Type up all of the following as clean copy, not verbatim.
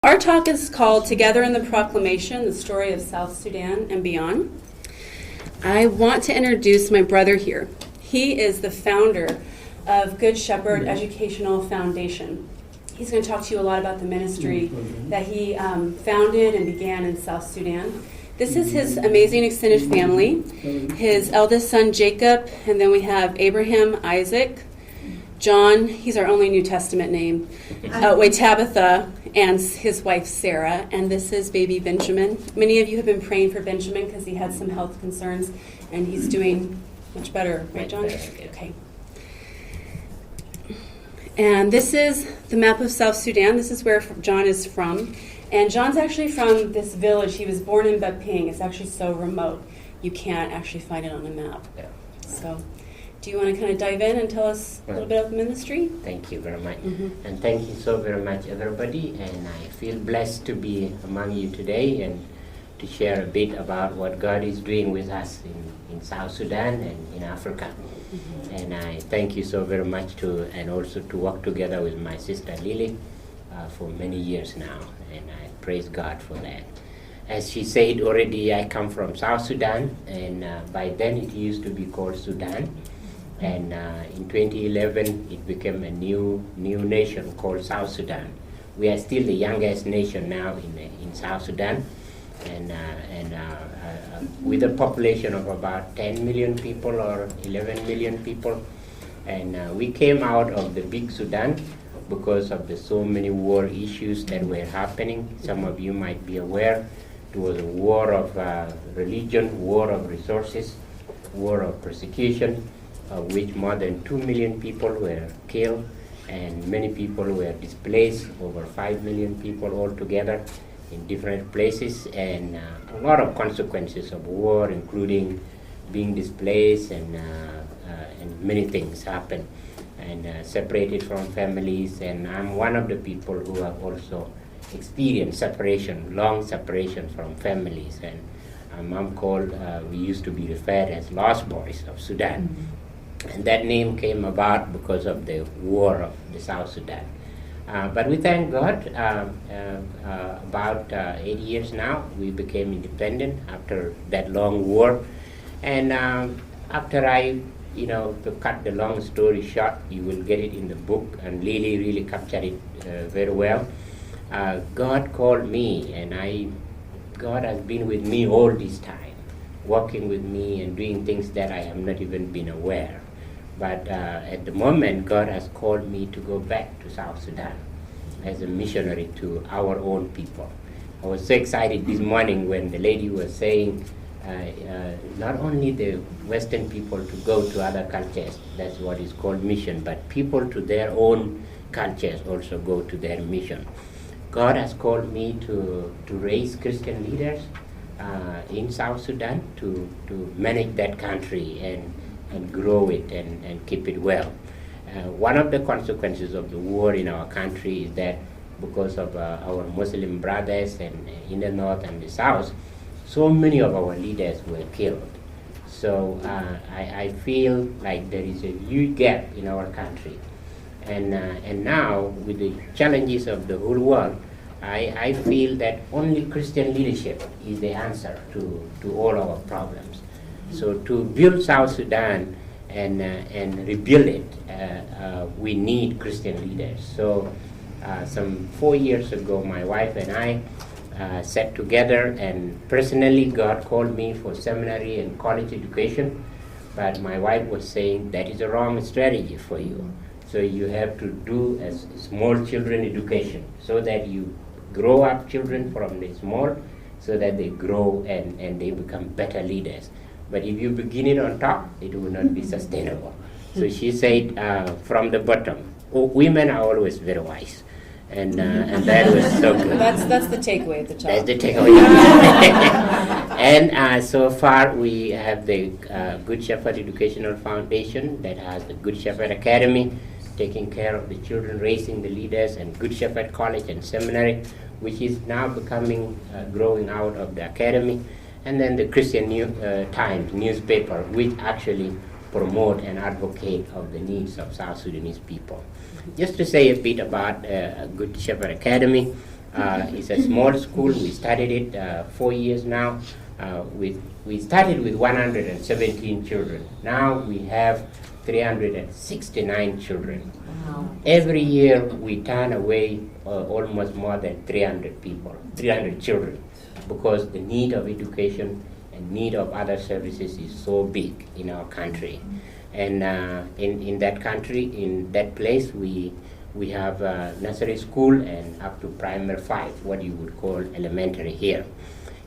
Our talk is called Together in the Proclamation, the Story of South Sudan and Beyond. I want to introduce my brother here. He is the founder of Good Shepherd Educational Foundation. He's going to talk to you a lot about the ministry that he founded and began in South Sudan. This is his amazing extended family, his eldest son Jacob, and then we have Abraham, Isaac, John, he's our only New Testament name, Tabitha, and his wife Sarah, and this is baby Benjamin. Many of you have been praying for Benjamin because he had some health concerns, and he's doing much better, right, John? Okay. And this is the map of South Sudan. This is where John is from. And John's actually from this village. He was born in Baping. It's actually so remote, you can't actually find it on a map. Yeah. So, do you want to kind of dive in and tell us a little bit about the ministry? Thank you very much. And thank you so very much, everybody. And I feel blessed to be among you today and to share a bit about what God is doing with us in South Sudan and in Africa. And I thank you so very much and also to work together with my sister Lilly for many years now. And I praise God for that. As she said already, I come from South Sudan, and by then it used to be called Sudan. And in 2011, it became a new nation called South Sudan. We are still the youngest nation now in South Sudan, and with a population of about 10 million people or 11 million people. And we came out of the big Sudan because of the so many war issues that were happening. Some of you might be aware. It was a war of religion, war of resources, war of persecution, of which more than 2 million people were killed and many people were displaced, over 5 million people altogether in different places, and a lot of consequences of war, including being displaced and many things happened, and separated from families. And I'm one of the people who have also experienced separation, long separation from families. And my mom called, we used to be referred as lost boys of Sudan. And that name came about because of the war of the South Sudan. But we thank God, about 8 years now, we became independent after that long war. And after to cut the long story short, you will get it in the book, and Lily really captured it very well. God called me, and God has been with me all this time, working with me and doing things that I have not even been aware. But at the moment, God has called me to go back to South Sudan as a missionary to our own people. I was so excited this morning when the lady was saying not only the Western people to go to other cultures, that's what is called mission, but people to their own cultures also go to their mission. God has called me to raise Christian leaders in South Sudan to manage that country and grow it and keep it well. One of the consequences of the war in our country is that because of our Muslim brothers and in the north and the south, so many of our leaders were killed. So I feel like there is a huge gap in our country. And now, with the challenges of the whole world, I feel that only Christian leadership is the answer to all our problems. So to build South Sudan and rebuild it, we need Christian leaders. So some 4 years ago, my wife and I sat together, and personally God called me for seminary and college education, but my wife was saying that is a wrong strategy for you. So you have to do as small children education so that you grow up children from the small so that they grow and they become better leaders. But if you begin it on top, it will not be sustainable. So she said from the bottom, women are always very wise. And that was so good. That's the takeaway at the top. That's the takeaway. And so far we have the Good Shepherd Educational Foundation that has the Good Shepherd Academy, taking care of the children, raising the leaders, and Good Shepherd College and Seminary, which is now growing out of the academy. And then the Christian Times newspaper, which actually promote and advocate of the needs of South Sudanese people. Just to say a bit about Good Shepherd Academy, It's a small school. We started it 4 years now. We started with 117 children. Now we have 369 children. Wow. Every year we turn away almost more than 300 children, because the need of education and need of other services is so big in our country. And in that country, in that place, we have nursery school and up to primary 5, what you would call elementary here.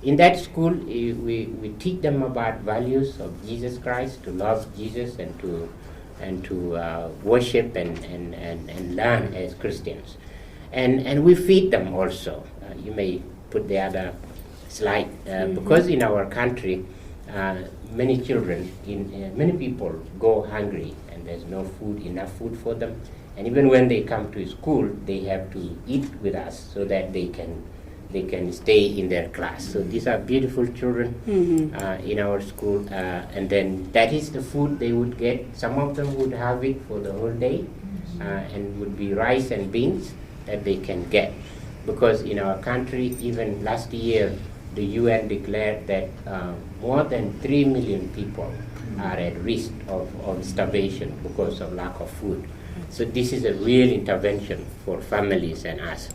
In that school, we teach them about values of Jesus Christ, to love Jesus and to worship and learn as Christians. And we feed them also. You may put the other slide. Because in our country, many children, many people go hungry and there's no food, enough food for them. And even when they come to school, they have to eat with us so that they can stay in their class. So these are beautiful children in our school, and then that is the food they would get. Some of them would have it for the whole day, and would be rice and beans that they can get. Because in our country, even last year, the UN declared that more than 3 million people are at risk of starvation because of lack of food. So this is a real intervention for families and us.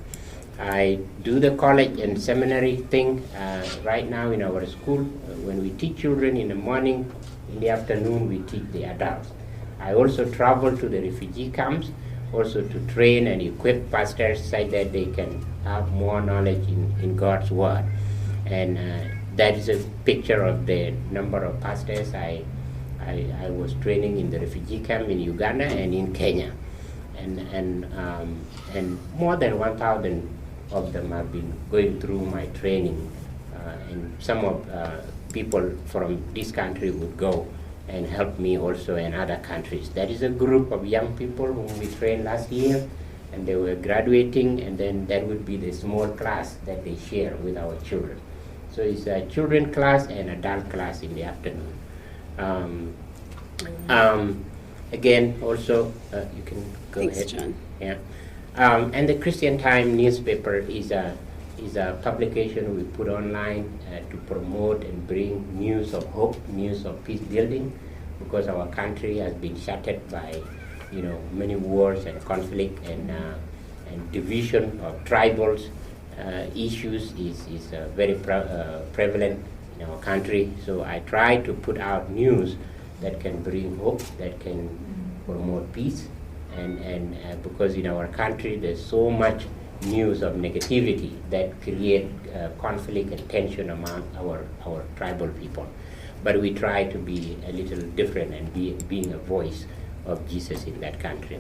I do the college and seminary thing right now in our school. When we teach children in the morning, in the afternoon we teach the adults. I also travel to the refugee camps, also to train and equip pastors so that they can have more knowledge in God's word. And that is a picture of the number of pastors I was training in the refugee camp in Uganda and in Kenya. And more than 1,000 of them have been going through my training, and some of people from this country would go and help me also in other countries. That is a group of young people whom we trained last year, and they were graduating, and then that would be the small class that they share with our children. So it's a children class and adult class in the afternoon. Again, also, you can go Thanks, ahead. John. Yeah. And the Christian Time newspaper is a publication we put online to promote and bring news of hope, news of peace building, because our country has been shattered by, many wars and conflict and division of tribals. Issues is very prevalent in our country. So I try to put out news that can bring hope, that can promote peace. And because in our country there's so much news of negativity that create conflict and tension among our tribal people. But we try to be a little different and being a voice of Jesus in that country.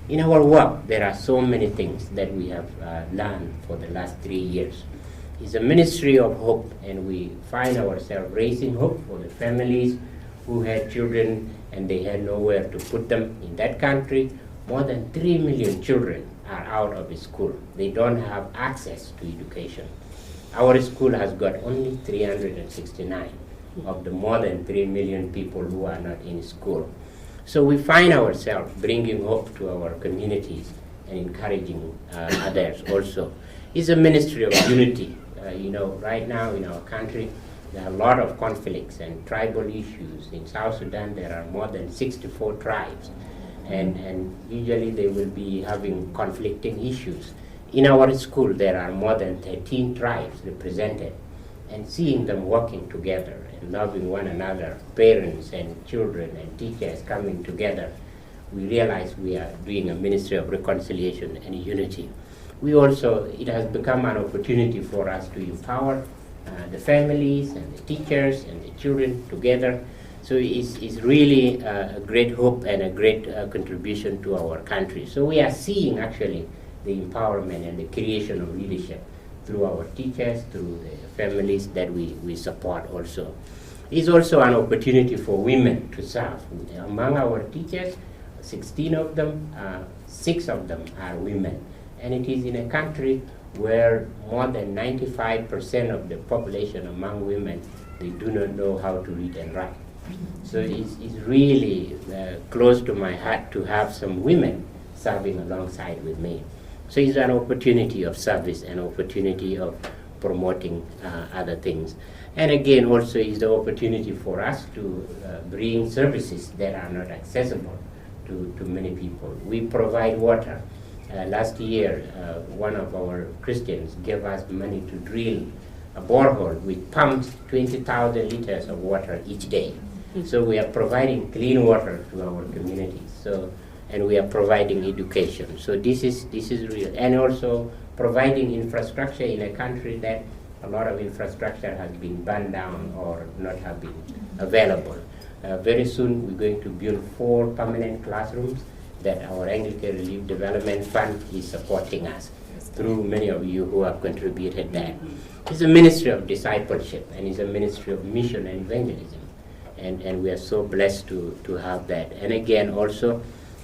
In our work, there are so many things that we have learned for the last 3 years. It's a ministry of hope, and we find ourselves raising hope for the families who had children and they had nowhere to put them in that country. More than 3 million children are out of school. They don't have access to education. Our school has got only 369 of the more than 3 million people who are not in school. So we find ourselves bringing hope to our communities and encouraging others also. It's a ministry of unity. Right now in our country, there are a lot of conflicts and tribal issues. In South Sudan, there are more than 64 tribes. And usually they will be having conflicting issues. In our school, there are more than 13 tribes represented, and seeing them working together and loving one another, parents and children and teachers coming together, we realize we are doing a ministry of reconciliation and unity. It has become an opportunity for us to empower the families and the teachers and the children together. So it's really a great hope and a great contribution to our country. So we are seeing actually the empowerment and the creation of leadership through our teachers, through the families that we support also. It's also an opportunity for women to serve. Among our teachers, 16 of them, 6 of them are women. And it is in a country where more than 95% of the population among women, they do not know how to read and write. So it's really close to my heart to have some women serving alongside with me. So it's an opportunity of service, an opportunity of promoting other things. And again, also is the opportunity for us to bring services that are not accessible to many people. We provide water. Last year, one of our Christians gave us money to drill a borehole with pumps, 20,000 liters of water each day. So we are providing clean water to our communities. So, and we are providing education. So this is real. And also providing infrastructure in a country that a lot of infrastructure has been burned down or not have been available. Very soon we're going to build 4 permanent classrooms that our Anglican Relief Development Fund is supporting us through many of you who have contributed that. It's a ministry of discipleship and it's a ministry of mission and evangelism. And we are so blessed to have that. And again, also,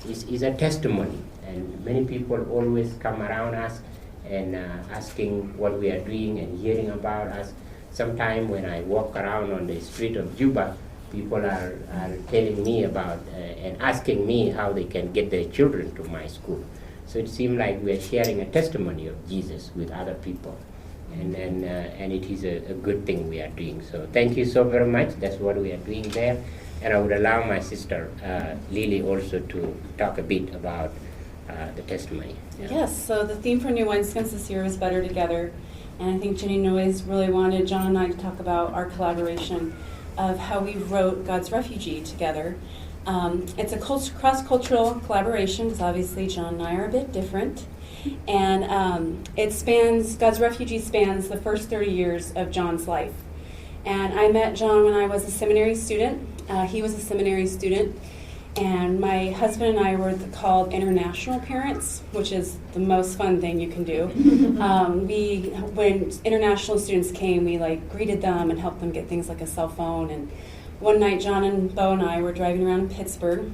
is a testimony. And many people always come around us and asking what we are doing and hearing about us. Sometimes when I walk around on the street of Juba, people are telling me about and asking me how they can get their children to my school. So it seems like we are sharing a testimony of Jesus with other people. And it is a good thing we are doing. So thank you so very much. That's what we are doing there. And I would allow my sister Lilly also to talk a bit about the testimony. Yeah. Yes, so the theme for New Wineskins this year was Better Together. And I think Jenny Noyes really wanted John and I to talk about our collaboration of how we wrote God's Refugee together. It's a cross-cultural collaboration because obviously John and I are a bit different. And it spans, God's Refugee spans the first 30 years of John's life. And I met John when I was a seminary student. He was a seminary student. And my husband and I were called international parents, which is the most fun thing you can do. When international students came, we greeted them and helped them get things like a cell phone. And one night, John and Bo and I were driving around Pittsburgh.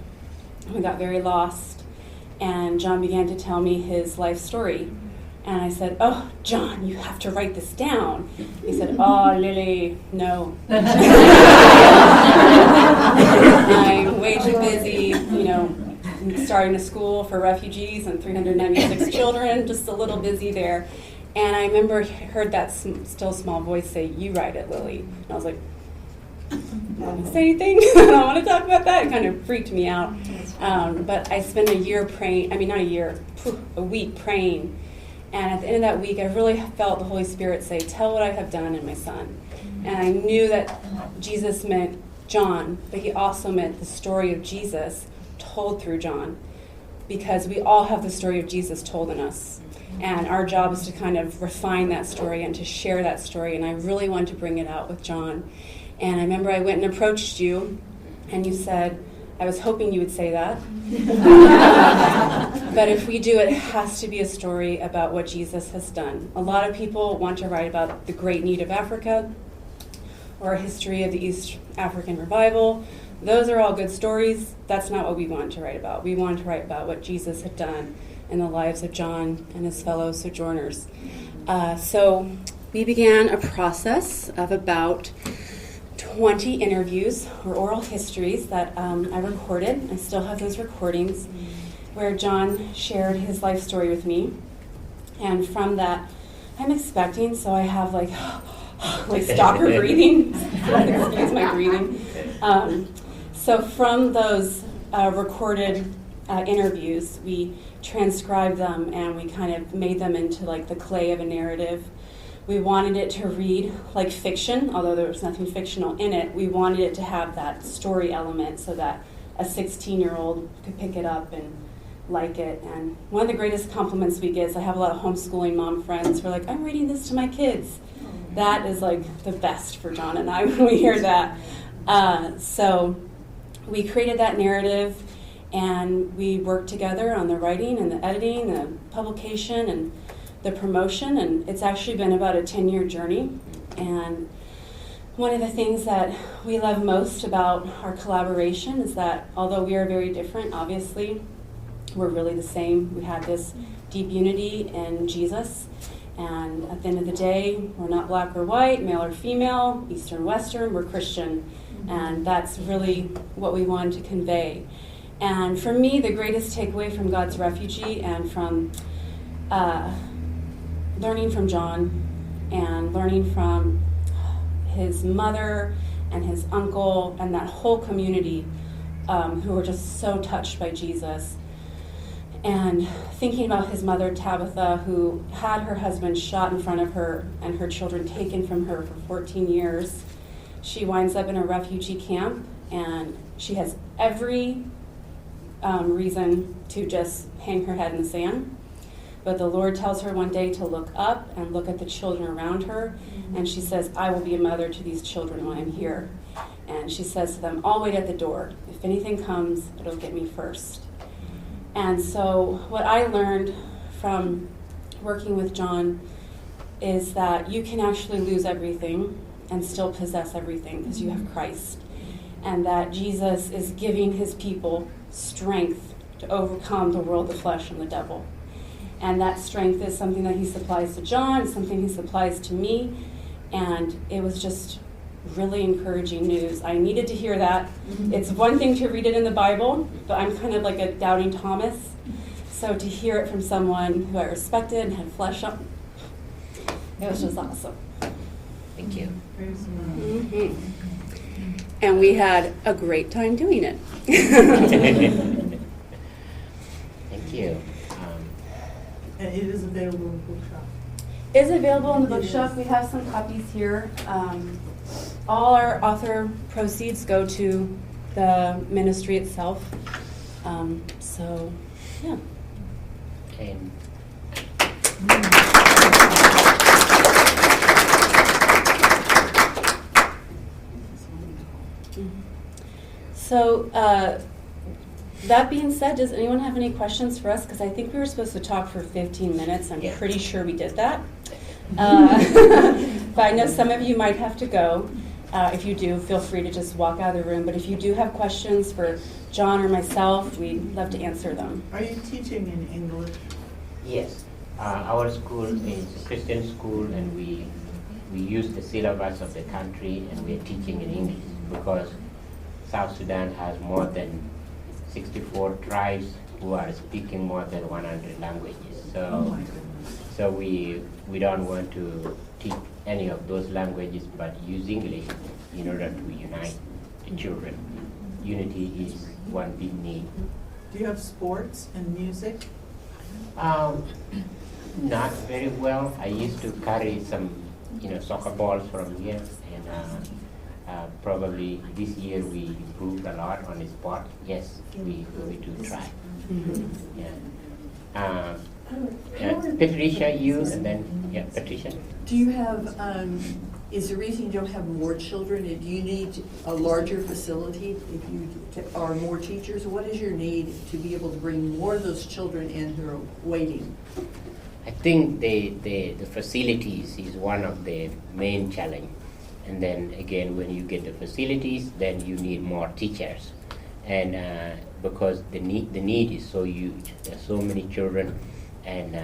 We got very lost. And John began to tell me his life story. And I said, "Oh, John, you have to write this down." He said, "Oh, Lily, no. I'm way too busy, starting a school for refugees and 396 children, just a little busy there." And I remember heard that still small voice say, "You write it, Lily." And I was like, I don't want to say anything. I don't want to talk about that. It kind of freaked me out. But I spent a week praying. And at the end of that week, I really felt the Holy Spirit say, "Tell what I have done in my son." And I knew that Jesus meant John, but he also meant the story of Jesus told through John. Because we all have the story of Jesus told in us. And our job is to kind of refine that story and to share that story. And I really wanted to bring it out with John. And I remember I went and approached you, and you said, "I was hoping you would say that." But if we do, it has to be a story about what Jesus has done. A lot of people want to write about the great need of Africa or a history of the East African revival. Those are all good stories. That's not what we want to write about. We want to write about what Jesus had done in the lives of John and his fellow sojourners. So we began a process of about 20 interviews or oral histories that I recorded. I still have those recordings where John shared his life story with me. And from that, I'm expecting, so I have stalker breathing. Excuse my breathing. So from those recorded interviews, we transcribed them and we kind of made them into the clay of a narrative. We wanted it to read like fiction, although there was nothing fictional in it. We wanted it to have that story element so that a 16-year-old could pick it up and like it. And one of the greatest compliments we get is I have a lot of homeschooling mom friends who are like, "I'm reading this to my kids." That is the best for John and I when we hear that. So we created that narrative and we worked together on the writing and the editing, the publication, and the promotion, and it's actually been about a 10-year journey. And one of the things that we love most about our collaboration is that although we are very different, obviously, we're really the same. We have this deep unity in Jesus, and at the end of the day, we're not black or white, male or female, Eastern, Western, we're Christian, and that's really what we wanted to convey. And for me, the greatest takeaway from God's Refugee and from learning from John and learning from his mother and his uncle and that whole community who were just so touched by Jesus. And thinking about his mother, Tabitha, who had her husband shot in front of her and her children taken from her for 14 years. She winds up in a refugee camp, and she has every reason to just hang her head in the sand. But the Lord tells her one day to look up and look at the children around her, and she says, I will be a mother to these children when I'm here. And she says to them, I'll wait at the door. If anything comes, it'll get me first. And so what I learned from working with John is that you can actually lose everything and still possess everything because you have Christ. And that Jesus is giving his people strength to overcome the world, the flesh, and the devil. And that strength is something that he supplies to John, something he supplies to me. And it was just really encouraging news. I needed to hear that. It's one thing to read it in the Bible, but I'm kind of like a doubting Thomas. So to hear it from someone who I respected and had flesh up, it was just awesome. Thank you. Mm-hmm. And we had a great time doing it. Thank you. And it is available in the bookshop. It's available in the bookshop. We have some copies here. All our author proceeds go to the ministry itself. So, yeah. And So, that being said, does anyone have any questions for us? Because I think we were supposed to talk for 15 minutes. I'm pretty sure we did that. But I know some of you might have to go. If you do, feel free to just walk out of the room. But if you do have questions for John or myself, we'd love to answer them. Are you teaching in English? yes, our school is a Christian school, and we use the syllabus of the country, and we are teaching in English because South Sudan has more than 64 tribes who are speaking more than 100 languages. So we don't want to teach any of those languages, but use English in order to unite the children. Unity is one big need. Do you have sports and music? Not very well. I used to carry some, soccer balls from here, and probably this year we improved a lot on the sport. Yes, we do try. Mm-hmm. Yeah. Patricia, you, and then Patricia. Do you have, is the reason you don't have more children, do you need a larger facility if you are more teachers? What is your need to be able to bring more of those children in who are waiting? I think the facilities is one of the main challenge. And then again, when you get the facilities, then you need more teachers. And because the need is so huge, there's so many children. And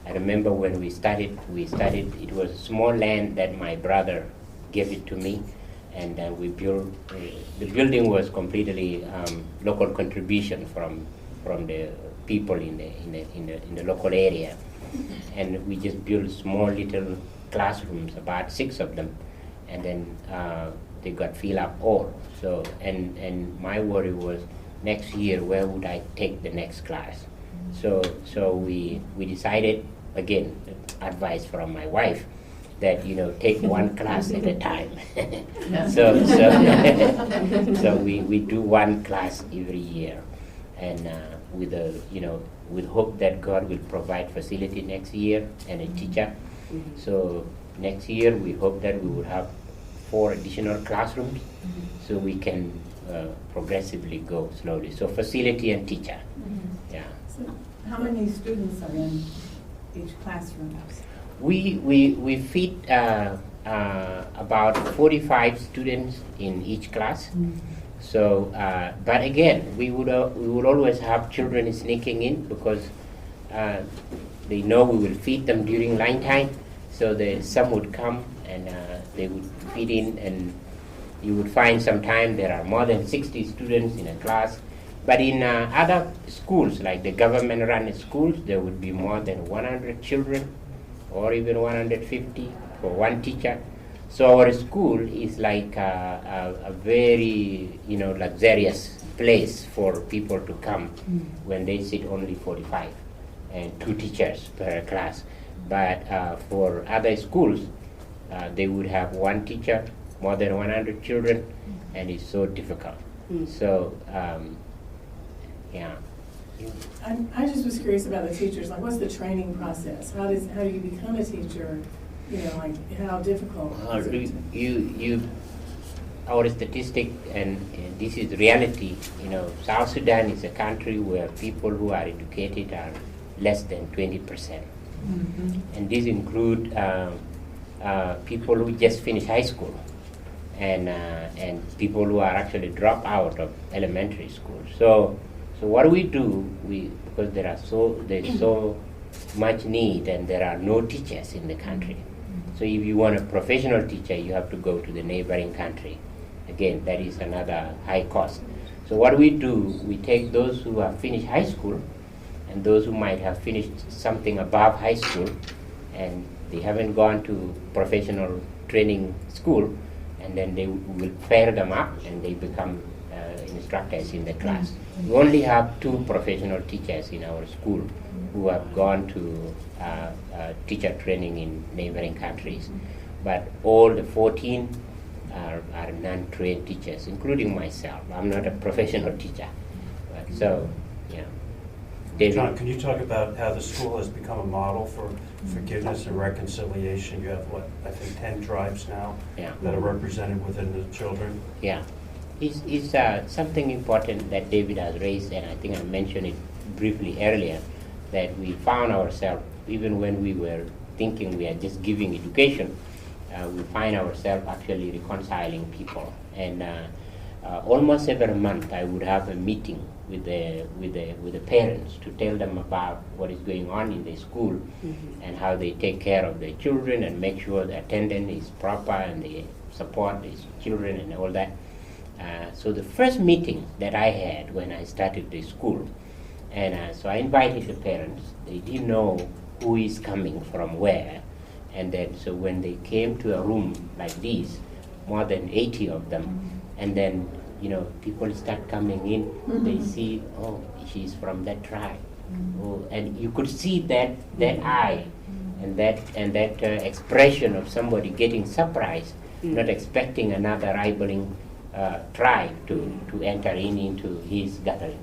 I remember when we started, it was a small land that my brother gave it to me, and we built, the building was completely local contribution from the people in the local area. And we just built small little classrooms, about 6 of them, and then they got filled up all. So, and my worry was next year, where would I take the next class? So we decided, again, advice from my wife, that take one class at a time. So we do one class every year, and with hope that God will provide facility next year and a teacher. Mm-hmm. So next year we hope that we will have 4 additional classrooms, so we can progressively go slowly. So facility and teacher. Mm-hmm. Yeah. So how many students are in each classroom? We fit about 45 students in each class. Mm-hmm. So, but again, we would always have children sneaking in because they know we will feed them during lunch time. So some would come and they would feed in, and you would find sometimes there are more than 60 students in a class. But in other schools, like the government-run schools, there would be more than 100 children, or even 150 for one teacher. So our school is like a very, luxurious place for people to come when they sit only 45 and 2 teachers per class. But for other schools, they would have 1 teacher, more than 100 children, and it's so difficult. So, yeah. I just was curious about the teachers, like what's the training process? How do you become a teacher? How difficult is it? Our statistic, and this is reality, South Sudan is a country where people who are educated are less than 20%. Mm-hmm. And these include people who just finished high school and people who are actually drop out of elementary school. So what we do, because there's so much need and there are no teachers in the country. So if you want a professional teacher, you have to go to the neighboring country. Again, that is another high cost. So what we do, we take those who have finished high school and those who might have finished something above high school and they haven't gone to professional training school, and then they will pair them up and they become instructors in the class. We only have 2 professional teachers in our school who have gone to teacher training in neighboring countries. But all the 14 are non-trained teachers, including myself. I'm not a professional teacher. So, yeah. David? John, can you talk about how the school has become a model for forgiveness and reconciliation? You have, I think 10 tribes now that are represented within the children. Yeah. It's something important that David has raised, and I think I mentioned it briefly earlier, that we found ourselves, even when we were thinking we are just giving education, we find ourselves actually reconciling people. And almost every month I would have a meeting with the parents to tell them about what is going on in the school and how they take care of their children and make sure the attendance is proper and they support these children and all that. So the first meeting that I had when I started the school, and so I invited the parents. They didn't know who is coming from where, and then so when they came to a room like this, more than 80 of them, and then people start coming in. They see, oh, she's from that tribe, oh, and you could see that eye and that expression of somebody getting surprised, not expecting another rivaling tribe to enter into his gathering.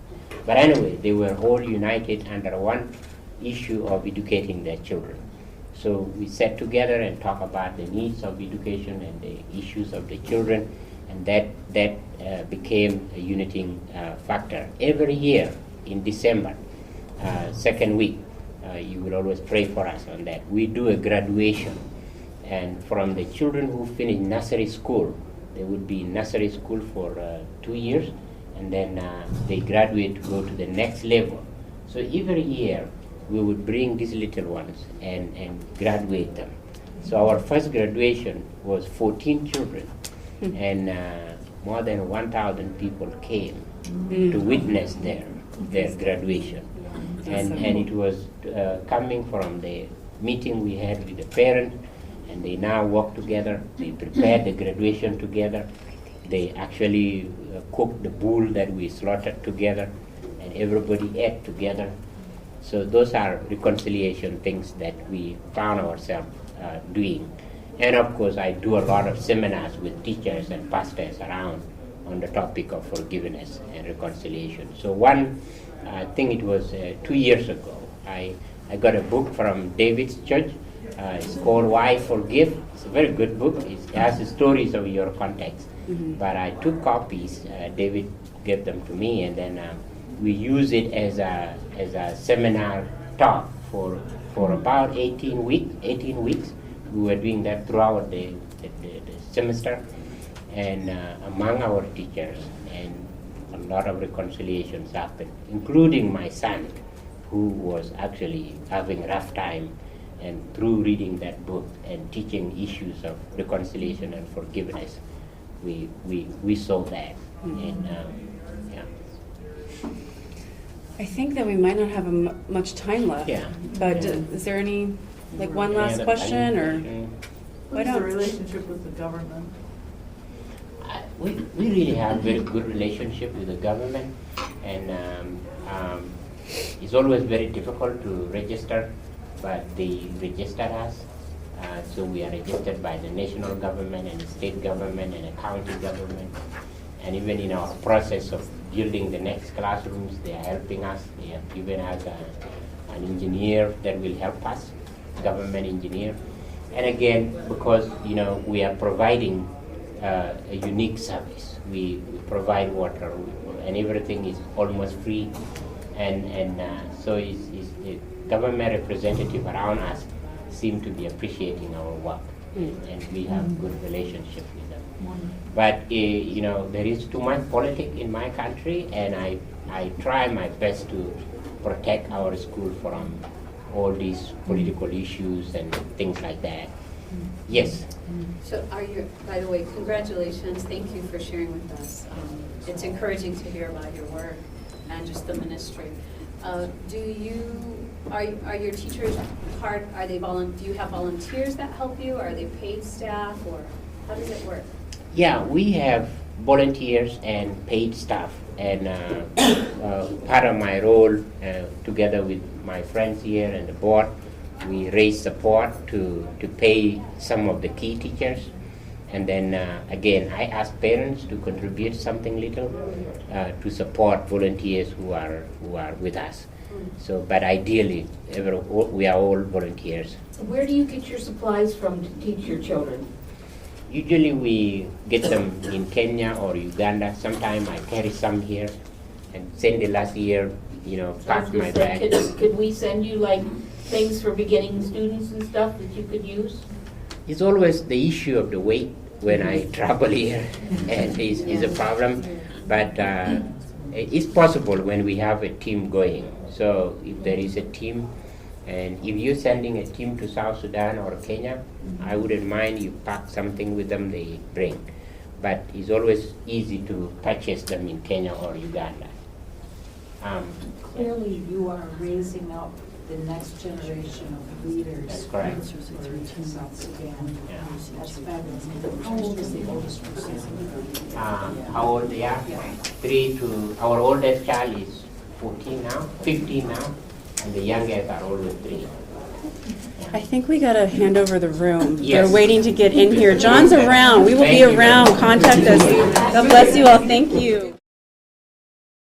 But anyway, they were all united under one issue of educating their children. So we sat together and talked about the needs of education and the issues of the children, and that became a uniting factor. Every year in December, second week, you will always pray for us on that. We do a graduation, and from the children who finish nursery school, they would be in nursery school for 2 years, and then they graduate to go to the next level. So every year we would bring these little ones and graduate them. So our first graduation was 14 children, and more than 1,000 people came to witness their graduation. And it was coming from the meeting we had with the parents, and they now work together. They prepared the graduation together. They actually cooked the bull that we slaughtered together, and everybody ate together. So those are reconciliation things that we found ourselves doing. And of course, I do a lot of seminars with teachers and pastors around on the topic of forgiveness and reconciliation. So one, I think it was 2 years ago, I got a book from David's church. It's called Why Forgive. It's a very good book. It has the stories of your context. But I took copies. David gave them to me, and then we use it as a seminar talk for about 18 weeks. We were doing that throughout the semester, and among our teachers, and a lot of reconciliations happened, including my son, who was actually having a rough time, and through reading that book and teaching issues of reconciliation and forgiveness, we saw that. And yeah. I think that we might not have much time left. Yeah. But Yeah. Is there any, like, one Any last other question, or? question? Why What's the don't- relationship with the government? We really have very good relationship with the government, and it's always very difficult to register, but they registered us. So we are registered by the national government and the state government and the county government. And even in our process of building the next classrooms, they are helping us. They have given us an engineer that will help us, government engineer. And again, because we are providing a unique service. We provide water, and everything is almost free. And so the government representative around us seem to be appreciating our work, and we have good relationship with them. But there is too much politics in my country, and I try my best to protect our school from all these political issues and things like that. Yes. So by the way, congratulations. Thank you for sharing with us. It's encouraging to hear about your work and just the ministry. Are your teachers do you have volunteers that help you? Are they paid staff, or how does it work? Yeah, we have volunteers and paid staff, and part of my role, together with my friends here and the board, we raise support to pay some of the key teachers, and then again I ask parents to contribute something little to support volunteers who are with us. So, but ideally, we are all volunteers. Where do you get your supplies from to teach your children? Usually we get them in Kenya or Uganda. Sometimes I carry some here, and send the last year, pack my bag. Could we send you like things for beginning students and stuff that you could use? It's always the issue of the weight when I travel here, and is a problem. But it's possible when we have a team going. So if there is a team, and if you're sending a team to South Sudan or Kenya, I wouldn't mind you pack something with them they bring. But it's always easy to purchase them in Kenya or Uganda. Clearly, you are raising up the next generation of leaders. That's correct. For South Sudan. Yeah. That's fabulous. How old is the oldest person? How old they are? 3 to, our oldest child is 14 now, 15 now, and the youngest are always 3. I think we gotta hand over the room. Yes. They're waiting to get in here. John's around. We will be Thank you. around. Contact us. God bless you all. Thank you.